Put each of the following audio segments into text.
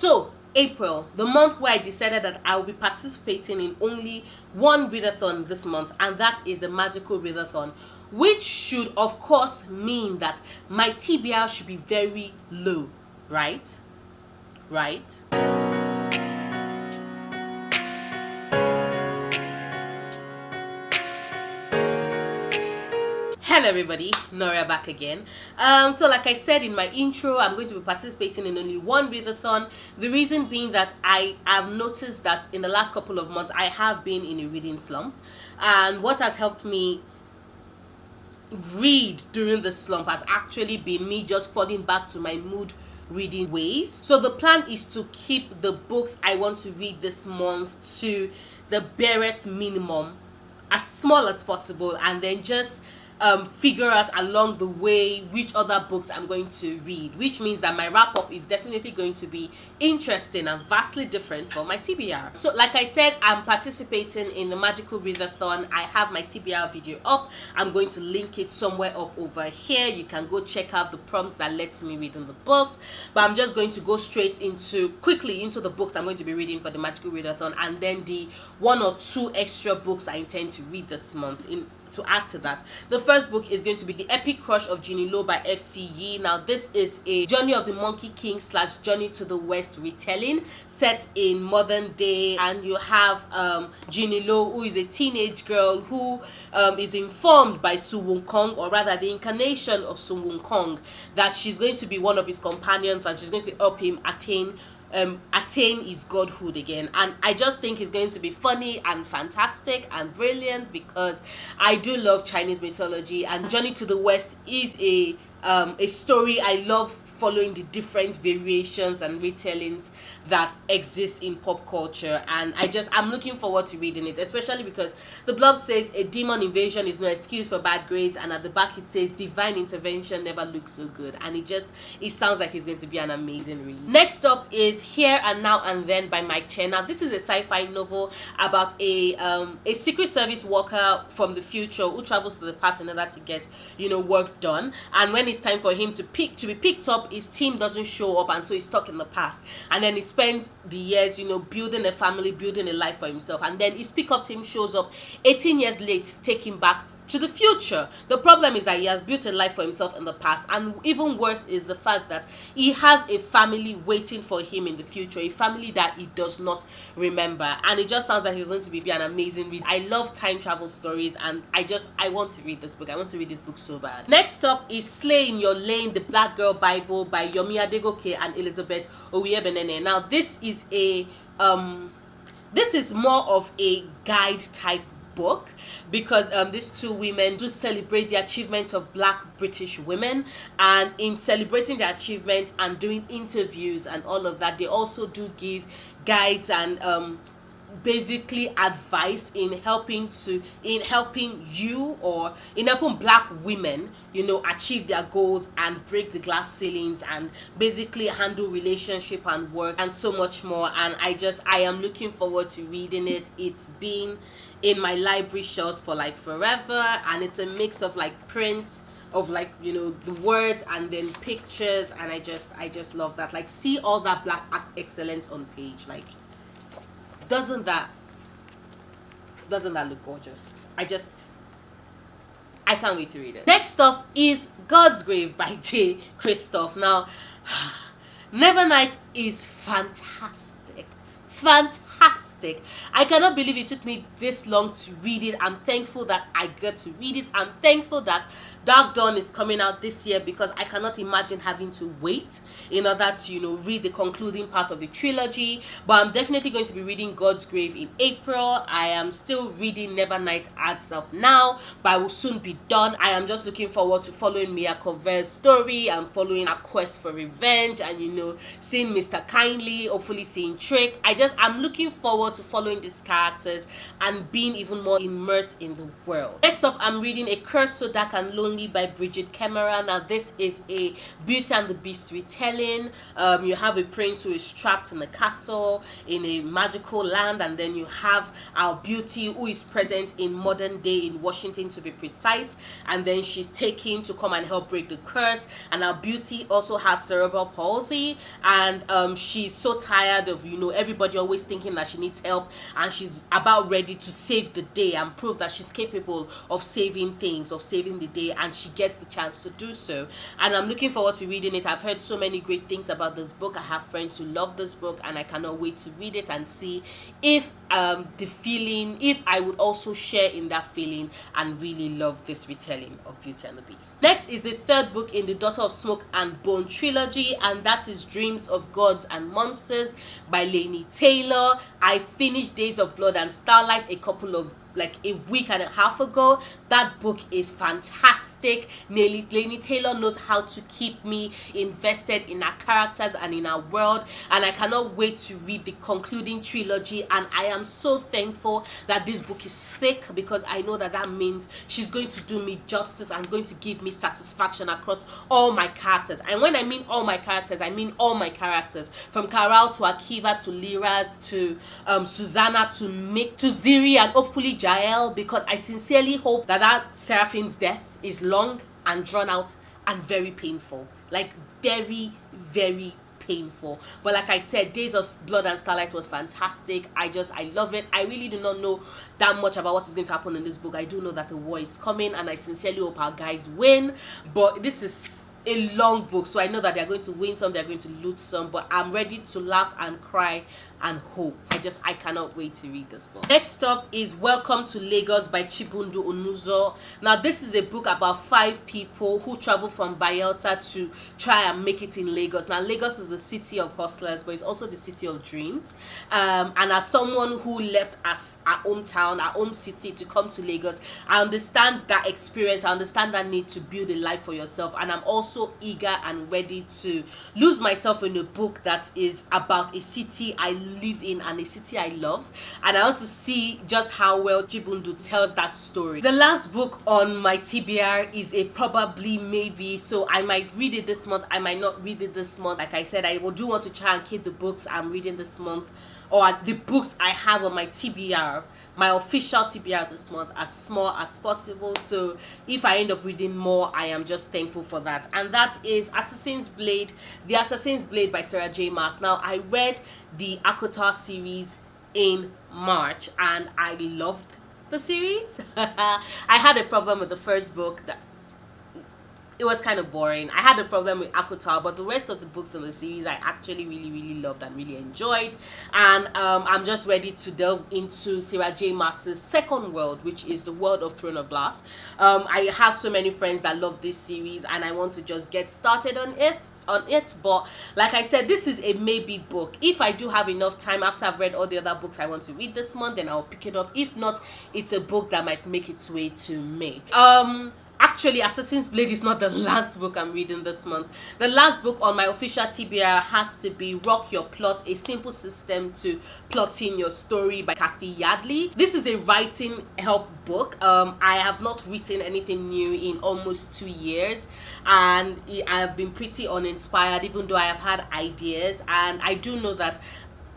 So April, the month where I decided that I will be participating in only one readathon this month, and that is the magical readathon, which should of course mean that my TBR should be very low, right? Hello everybody, Nora back again. So like I said in my intro, I'm going to be participating in only one readathon. The reason being that I have noticed that in the last couple of months I have been in a reading slump, and what has helped me read during the slump has actually been me just falling back to my mood reading ways. So the plan is to keep the books I want to read this month to the barest minimum, as small as possible, and then just figure out along the way which other books I'm going to read, which means that my wrap-up is definitely going to be interesting and vastly different from my TBR. So like I said, I'm participating in the magical readathon. I have my TBR video up. I'm going to link it somewhere up over here. You can go check out the prompts that led to me reading the books, but I'm just going to go straight quickly into the books I'm going to be reading for the magical readathon, and then the 1 or 2 extra books I intend to read this month to add to that. The first book is going to be The Epic Crush of Genie by F.C. Yee. Now this is a Journey of the Monkey King / Journey to the West retelling set in modern day, and you have Genie, who is a teenage girl who is informed by Su Wukong, or rather the incarnation of Su Wukong, that she's going to be one of his companions and she's going to help him attain his godhood again. And I just think it's going to be funny and fantastic and brilliant, because I do love Chinese mythology, and Journey to the West is a story I love, following the different variations and retellings that exist in pop culture, and I'm looking forward to reading it, especially because the blurb says a demon invasion is no excuse for bad grades, and at the back it says divine intervention never looks so good, and it sounds like it's going to be an amazing read. Next up is Here and Now and Then by Mike Chen. Now this is a sci-fi novel about a secret service worker from the future who travels to the past in order to get work done, and when it's time for him to be picked up, his team doesn't show up, and so he's stuck in the past, and then he spends the years building a family, building a life for himself, and then his pickup team shows up 18 years late to take him back to the future. The problem is that he has built a life for himself in the past, and even worse is the fact that he has a family waiting for him in the future, a family that he does not remember, and it just sounds like it's going to be an amazing read. I love time travel stories, and I want to read this book. I want to read this book so bad. Next up is Slay in Your Lane, the Black Girl Bible by Yomi Adegoke and Elizabeth Oyebenene. Now this is more of a guide type book, because these two women do celebrate the achievements of Black British women, and in celebrating their achievements and doing interviews and all of that, they also do give guides and basically advice in helping Black women achieve their goals and break the glass ceilings and basically handle relationship and work and so much more. And I am looking forward to reading it. It's been in my library shelves for like forever, and it's a mix of like prints of the words and then pictures, and I just love that. Like, see all that Black excellence on page. Like, doesn't that look gorgeous? I can't wait to read it. Next up is Godsgrave by J. Christoph. Now, Nevernight is fantastic. I cannot believe it took me this long to read it. I'm thankful that I get to read it. I'm thankful that Dark Dawn is coming out this year, because I cannot imagine having to wait in order to read the concluding part of the trilogy. But I'm definitely going to be reading Godsgrave in April. I am still reading Nevernight as of now, but I will soon be done. I am just looking forward to following Mia Cover's story and following her quest for revenge, and seeing Mr. Kindly, hopefully seeing Trick. I'm looking forward to following these characters and being even more immersed in the world. Next up, I'm reading A Curse So Dark and Lonely Only by Bridget Cameron. Now this is a Beauty and the Beast retelling. You have a prince who is trapped in a castle in a magical land, and then you have our Beauty who is present in modern day in Washington, to be precise, and then she's taken to come and help break the curse. And our Beauty also has cerebral palsy, and she's so tired of, you know, everybody always thinking that she needs help, and she's about ready to save the day and prove that she's capable of saving things, of saving the day, and she gets the chance to do so. And I'm looking forward to reading it. I've heard so many great things about this book. I have friends who love this book, and I cannot wait to read it and see if if I would also share in that feeling and really love this retelling of Beauty and the Beast. Next is the third book in the Daughter of Smoke and Bone trilogy, and that is Dreams of Gods and Monsters by Laini Taylor. I finished Days of Blood and Starlight like a week and a half ago. That book is fantastic. Laini Taylor knows how to keep me invested in our characters and in our world, and I cannot wait to read the concluding trilogy. And I am so thankful that this book is thick, because I know that that means she's going to do me justice and going to give me satisfaction across all my characters. And when I mean all my characters, I mean all my characters, from Karal to Akiva to Liraz to Susanna to Mick to Ziri and hopefully Jael, because I sincerely hope that Seraphim's death is long and drawn out and very painful, like very, very painful. But like I said, Days of Blood and Starlight was fantastic. I love it. I really do not know that much about what is going to happen in this book. I do know that the war is coming, and I sincerely hope our guys win, but this is a long book, so I know that they're going to win some, they're going to lose some, but I'm ready to laugh and cry and hope. I cannot wait to read this book. Next up is Welcome to Lagos by Chibundu Onuzo. Now this is a book about 5 people who travel from Bayelsa to try and make it in Lagos. Now Lagos is the city of hustlers, but it's also the city of dreams, and as someone who left as our hometown, our home city, to come to Lagos, I understand that experience. I understand that need to build a life for yourself, and I'm also eager and ready to lose myself in a book that is about a city I live in and a city I love, and I want to see just how well Chibundu tells that story. The last book on my TBR is a probably maybe, so I might read it this month, I might not read it this month. Like I said, I do want to try and keep the books I'm reading this month, or the books I have on my TBR, my official TBR this month, as small as possible. So if I end up reading more, I am just thankful for that. And that is Assassin's Blade, The Assassin's Blade by Sarah J. Maas. Now I read the Akotar series in March and I loved the series. I had a problem with the first book, that it was kind of boring. I had a problem with Akotar, but the rest of the books in the series I actually really loved and really enjoyed. And I'm just ready to delve into Sarah J. Maas's second world, which is the world of Throne of Glass. I have so many friends that love this series, and I want to just get started on it. But like I said, this is a maybe book. If I do have enough time after I've read all the other books I want to read this month, then I'll pick it up. If not, it's a book that might make its way to me. Actually, Assassin's Blade is not the last book I'm reading this month. The last book on my official TBR has to be Rock Your Plot, A Simple System to Plotting Your Story by Kathy Yardley. This is a writing help book. I have not written anything new in almost 2 years, and I have been pretty uninspired, even though I have had ideas. And I do know that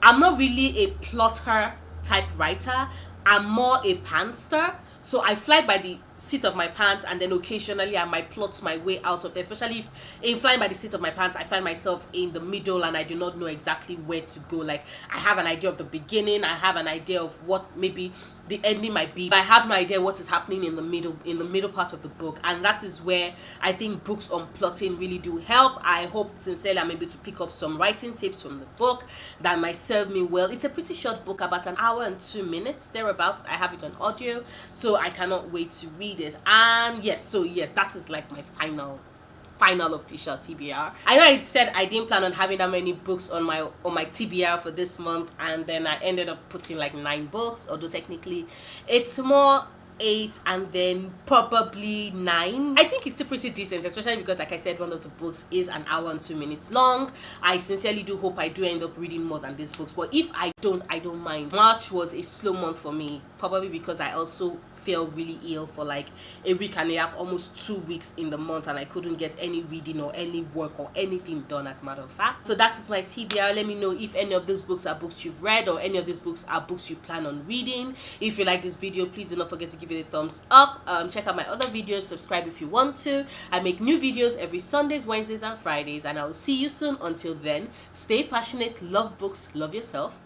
I'm not really a plotter type writer. I'm more a pantster. So I fly by the seat of my pants, and then occasionally I might plot my way out of it. Especially if in flying by the seat of my pants I find myself in the middle and I do not know exactly where to go. Like, I have an idea of the beginning, I have an idea of what maybe the ending might be, but I have no idea what is happening in the middle part of the book. And that is where I think books on plotting really do help. I hope sincerely I'm able to pick up some writing tips from the book that might serve me well. It's a pretty short book, about an hour and 2 minutes thereabouts. I have it on audio, so I cannot wait to read it. And yes, that is like my final official TBR. I know I said I didn't plan on having that many books on my TBR for this month, and then I ended up putting like 9 books, although technically it's more 8 and then probably 9. I think it's still pretty decent, especially because, like I said, one of the books is an hour and 2 minutes long. I sincerely do hope I do end up reading more than these books, but if I don't mind. March was a slow month for me, probably because I also fell really ill for like a week and a half, almost 2 weeks in the month, and I couldn't get any reading or any work or anything done, as a matter of fact. So that is my TBR. Let me know if any of those books are books you've read, or any of these books are books you plan on reading. If you like this video, please do not forget to give it a thumbs up. Check out my other videos, subscribe if you want to. I make new videos every Sundays, Wednesdays, and Fridays, and I will see you soon. Until then, stay passionate, love books, love yourself.